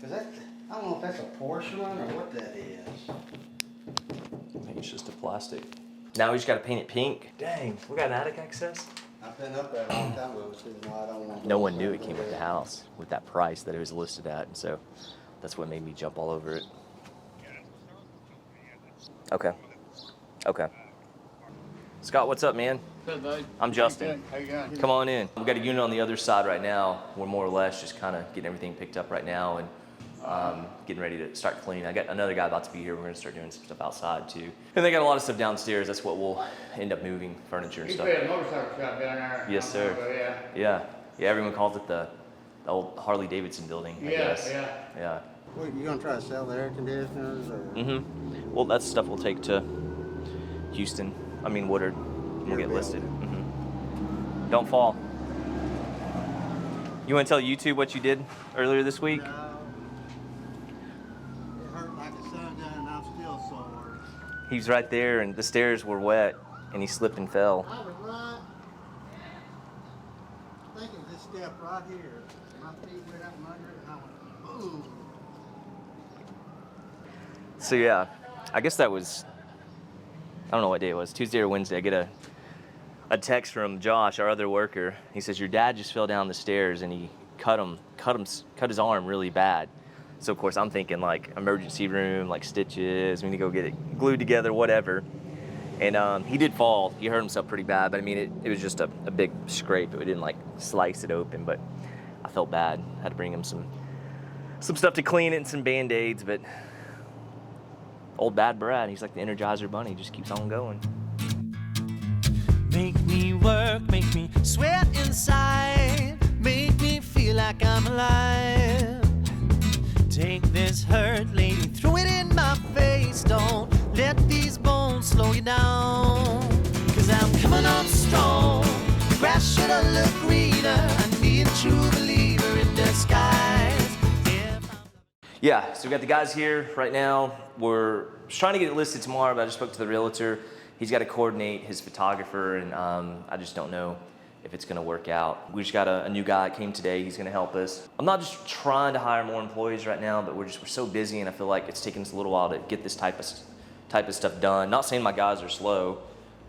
Is that, I don't know if that's a porcelain or what that is. I think it's just a plastic. Now we just gotta paint it pink. Dang, we got an attic access? I've been up there a long time ago, so no, I don't want to. No one knew it came with the house with that price that it was listed at, and so that's what made me jump all over it. Okay. Okay. Scott, what's up, man? Good, bud. I'm Justin. How you going? Come on in. We got a unit on the other side right now. We're more or less just kind of getting everything picked up right now and getting ready to start cleaning. I got another guy about to be here. We're gonna start doing some stuff outside too. And they got a lot of stuff downstairs. That's what we'll end up moving, furniture and stuff. You a motorcycle shop down there. Yes, sir. Yeah. Yeah. Everyone calls it the old Harley Davidson building, I guess. Yeah. What, you gonna try to sell the air conditioners or? Mm-hmm. Well, that's stuff we'll take to Houston. I mean Woodard. We'll get listed. Mm-hmm. Don't fall. You want to tell YouTube what you did earlier this week? No. It hurt like a sun gun and I'm still sore. He was right there and the stairs were wet and he slipped and fell. I was right. I think it was this step right here. My feet went up from under it and I went, boom. So yeah, I guess that was, I don't know what day it was, Tuesday or Wednesday. I get a text from Josh, our other worker. He says, your dad just fell down the stairs and he cut his arm really bad. So of course I'm thinking like emergency room, like stitches, we need to go get it glued together, whatever. And he did fall. He hurt himself pretty bad, but I mean, it was just a big scrape. It didn't like slice it open, but I felt bad. Had to bring him some stuff to clean it and some Band-Aids, but old bad Brad, he's like the Energizer Bunny, just keeps on going. Make me work, make me sweat inside, make me feel like I'm alive. Take this hurt, lady, throw it in my face. Don't let these bones slow you down. Cause I'm coming on strong, grass should have looked greener. I need a true believer in disguise. Yeah, so we got the guys here right now. We're trying to get it listed tomorrow, but I just spoke to the realtor. He's got to coordinate his photographer, and I just don't know if it's going to work out. We just got a new guy that came today. He's going to help us. I'm not just trying to hire more employees right now, but we're so busy, and I feel like it's taking us a little while to get this type of stuff done. Not saying my guys are slow.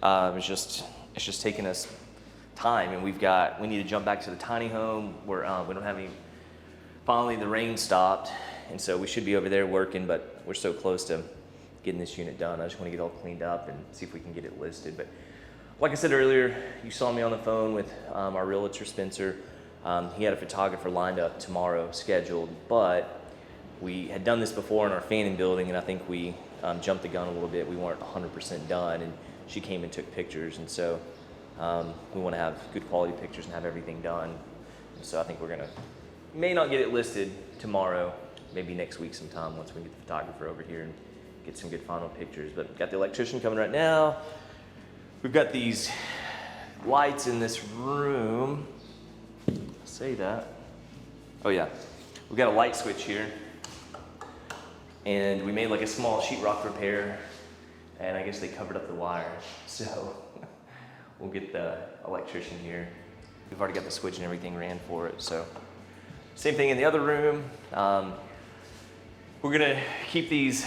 It's just taking us time, and we need to jump back to the tiny home where we don't have any. Finally, the rain stopped, and so we should be over there working, but we're so close to getting this unit done. I just want to get it all cleaned up and see if we can get it listed. But like I said earlier, you saw me on the phone with our realtor, Spencer. He had a photographer lined up tomorrow, scheduled, but we had done this before in our Fanning building, and I think we jumped the gun a little bit. We weren't 100% done, and she came and took pictures, and so we want to have good quality pictures and have everything done. So I think may not get it listed tomorrow, maybe next week sometime once we get the photographer over here and get some good final pictures. But got the electrician coming right now. We've got these lights in this room. Say that. Oh yeah, we've got a light switch here. And we made like a small sheetrock repair, and I guess they covered up the wire. So we'll get the electrician here. We've already got the switch and everything ran for it, so. Same thing in the other room. We're gonna keep these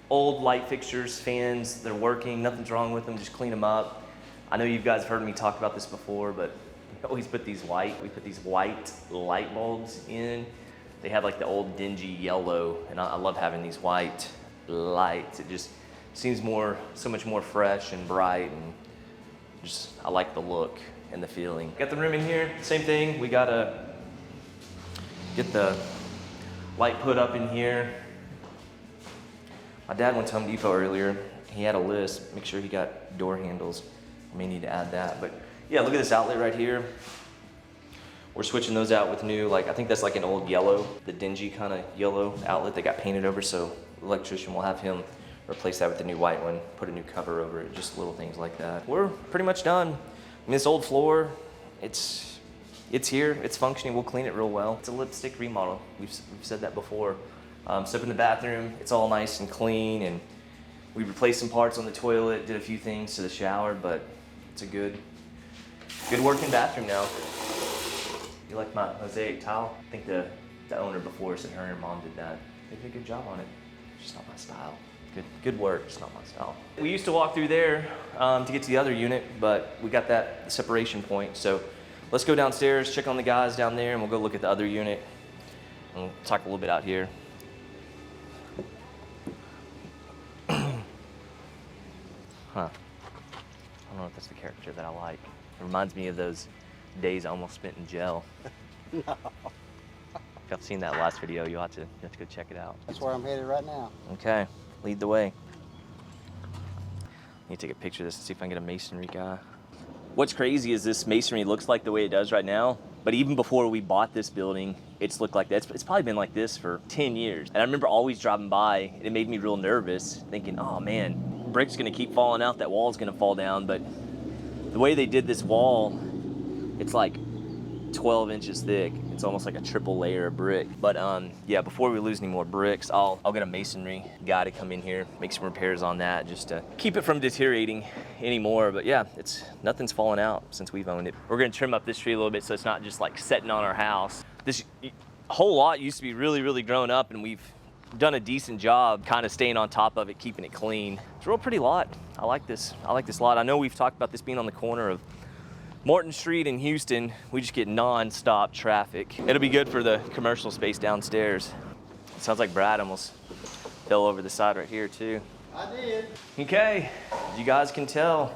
old light fixtures, fans, they're working, nothing's wrong with them, just clean them up. I know you guys have heard me talk about this before, but we always put these white light bulbs in. They have like the old dingy yellow, and I love having these white lights. It just seems so much more fresh and bright, and I like the look and the feeling. Got the room in here, same thing. We gotta get the light put up in here. My dad went to Home Depot earlier. He had a list, make sure he got door handles. I may need to add that, but yeah, look at this outlet right here. We're switching those out with new, I think that's like an old yellow, the dingy kind of yellow outlet that got painted over, so the electrician will have him replace that with the new white one, put a new cover over it, just little things like that. We're pretty much done. I mean, this old floor, it's here, it's functioning, we'll clean it real well. It's a lipstick remodel, we've said that before. So up in the bathroom, it's all nice and clean, and we replaced some parts on the toilet, did a few things to the shower, but it's a good working bathroom now. You like my mosaic tile? I think the the owner before said her and her mom did that. They did a good job on it. It's just not my style. Good work, just not my style. We used to walk through there to get to the other unit, but we got that separation point. So let's go downstairs, check on the guys down there, and we'll go look at the other unit. And we'll talk a little bit out here. Huh. I don't know if that's the character that I like. It reminds me of those days I almost spent in jail. No. If y'all seen that last video, you'll have to go check it out. That's where I'm headed right now. Okay, lead the way. Need to take a picture of this and see if I can get a masonry guy. What's crazy is this masonry looks like the way it does right now, but even before we bought this building, it's looked like that. It's probably been like this for 10 years. And I remember always driving by, and it made me real nervous, thinking, oh man, brick's gonna keep falling out, that wall's gonna fall down. But the way they did this wall, it's like 12 inches thick. It's almost like a triple layer of brick. But yeah, before we lose any more bricks, I'll get a masonry guy to come in here, make some repairs on that just to keep it from deteriorating anymore. But yeah, nothing's fallen out since we've owned it. We're gonna trim up this tree a little bit so it's not just like setting on our house. This whole lot used to be really, really grown up, and we've done a decent job kind of staying on top of it, keeping it clean. It's a real pretty lot. I like this lot. I know we've talked about this being on the corner of Morton Street in Houston. We just get non-stop traffic. It'll be good for the commercial space downstairs. It sounds like Brad almost fell over the side right here too. I did. Okay, as you guys can tell,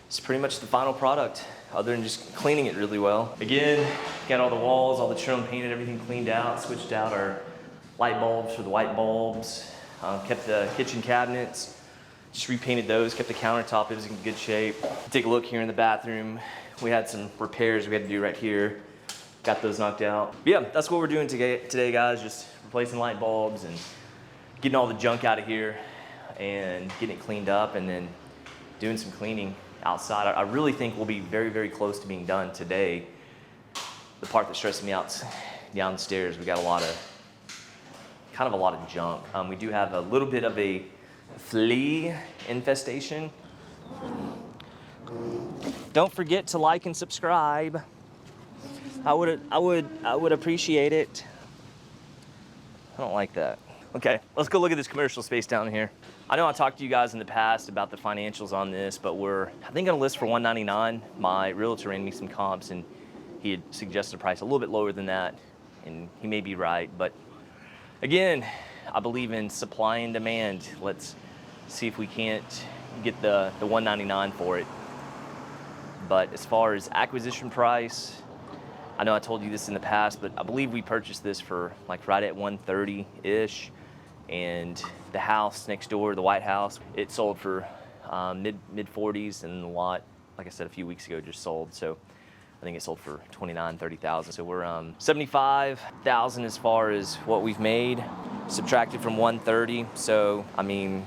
it's pretty much the final product, other than just cleaning it really well. Again, got all the walls, all the trim painted, everything cleaned out, switched out our light bulbs for the white bulbs, kept the kitchen cabinets, just repainted those, kept the countertop, it was in good shape. Take a look here in the bathroom. We had some repairs we had to do right here. Got those knocked out. But yeah, that's what we're doing today, guys. Just replacing light bulbs and getting all the junk out of here and getting it cleaned up, and then doing some cleaning outside. I really think we'll be very, very close to being done today. The part that stresses me out downstairs, we got a lot of junk. We do have a little bit of a flea infestation. Don't forget to like and subscribe. I would appreciate it. I don't like that. Okay, let's go look at this commercial space down here. I know I talked to you guys in the past about the financials on this, but we're, I think, on a list for $199. My realtor ran me some comps, and he had suggested a price a little bit lower than that, and he may be right. But again, I believe in supply and demand. Let's see if we can't get the $199 for it. But as far as acquisition price, I know I told you this in the past, but I believe we purchased this for like right at $130-ish. And the house next door, the White House, it sold for mid 40s, and the lot, like I said a few weeks ago, just sold. So I think it sold for $29,000-$30,000. So we're $75,000 as far as what we've made, subtracted from 130. So I mean,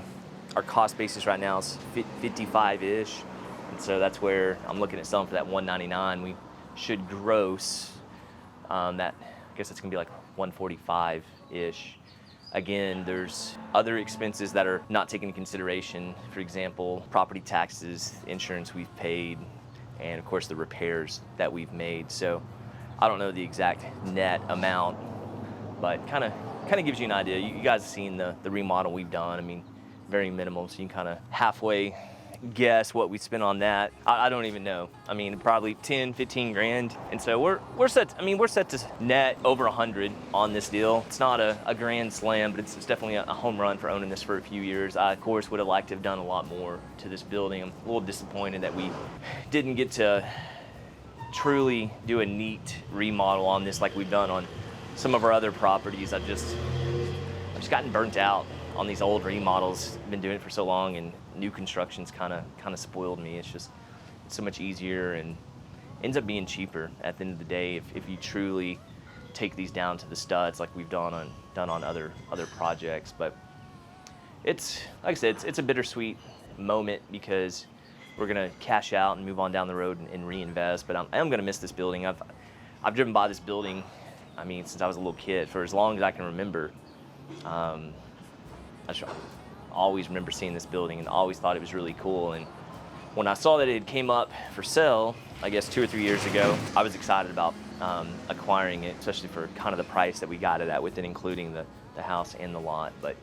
our cost basis right now is 55-ish, and so that's where I'm looking at selling for that 199. We should gross that. I guess it's gonna be like 145-ish. Again, there's other expenses that are not taken into consideration. For example, property taxes, insurance we've paid, and of course the repairs that we've made. So I don't know the exact net amount, but kind of gives you an idea. You guys have seen the remodel we've done. I mean, very minimal, so you can kind of halfway guess what we spent on that. I don't even know. I mean, probably 10, 15 grand. And so we're set. I mean, we're set to net over 100 on this deal. It's not a grand slam, but it's definitely a home run for owning this for a few years. I, of course, would have liked to have done a lot more to this building. I'm a little disappointed that we didn't get to truly do a neat remodel on this like we've done on some of our other properties. I've just gotten burnt out on these old remodels. Been doing it for so long, and new construction's kind of spoiled me. It's so much easier and ends up being cheaper at the end of the day if you truly take these down to the studs like we've done on other projects. But it's, like I said, it's a bittersweet moment because we're gonna cash out and move on down the road and reinvest. But I am gonna miss this building. I've driven by this building, I mean, since I was a little kid, for as long as I can remember. I always remember seeing this building and always thought it was really cool. And when I saw that it came up for sale, I guess 2 or 3 years ago, I was excited about acquiring it, especially for kind of the price that we got it at, with it including the house and the lot. But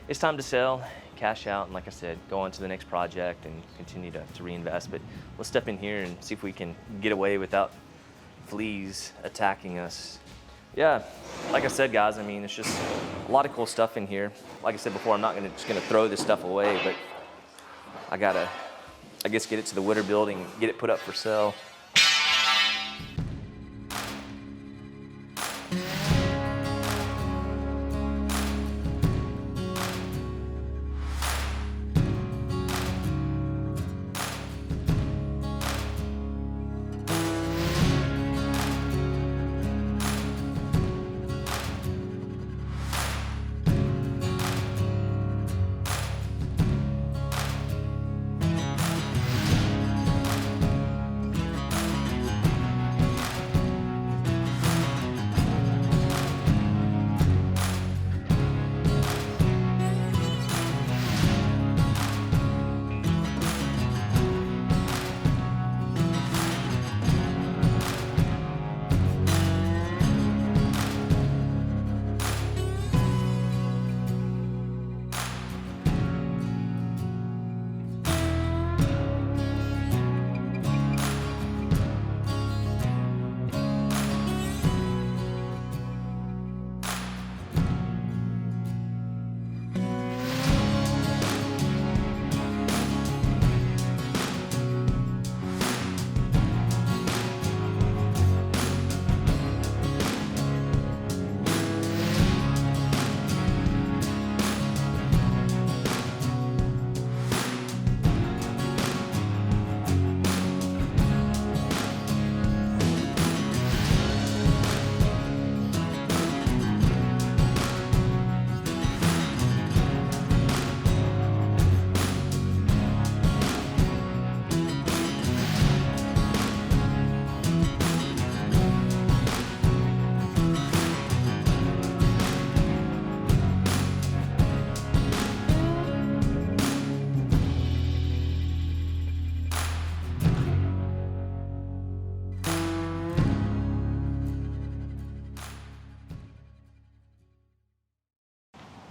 it's time to sell, cash out, and like I said, go on to the next project and continue to reinvest. But let's step in here and see if we can get away without fleas attacking us. Yeah, like I said, guys, I mean, it's just a lot of cool stuff in here. Like I said before, I'm not just gonna throw this stuff away, but I gotta, I guess, get it to the Witter building, get it put up for sale.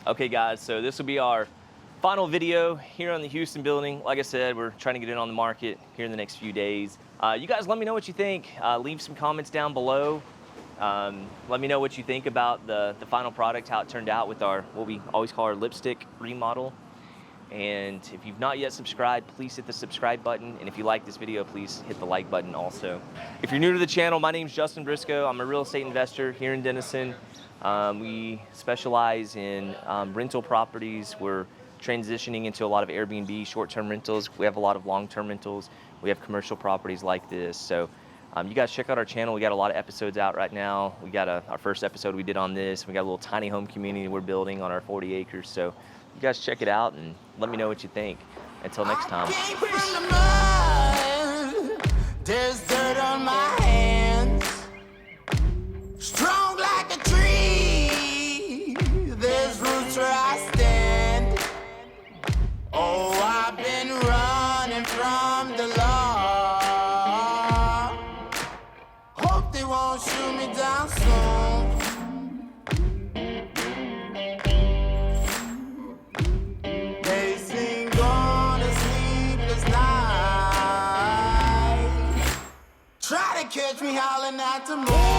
Okay guys, so this will be our final video here on the Houston building. Like I said, we're trying to get it on the market here in the next few days. You guys let me know what you think. Leave some comments down below. Let me know what you think about the final product, how it turned out with our, what we always call our lipstick remodel. And if you've not yet subscribed, please hit the subscribe button. And if you like this video, please hit the like button also. If you're new to the channel, my name's Justin Briscoe. I'm a real estate investor here in Denison. We specialize in rental properties. We're transitioning into a lot of Airbnb short-term rentals. We have a lot of long-term rentals. We have commercial properties like this. So you guys check out our channel. We got a lot of episodes out right now. We got our first episode we did on this. We got a little tiny home community we're building on our 40 acres. So you guys check it out and let me know what you think. Until next time. There's dirt on my hands. Strong like a tree. There's roots where I stand. Oh, I've been running from the law. Hope they won't shoot me down soon. They sing on a sleepless night. Try to catch me howling at the moon.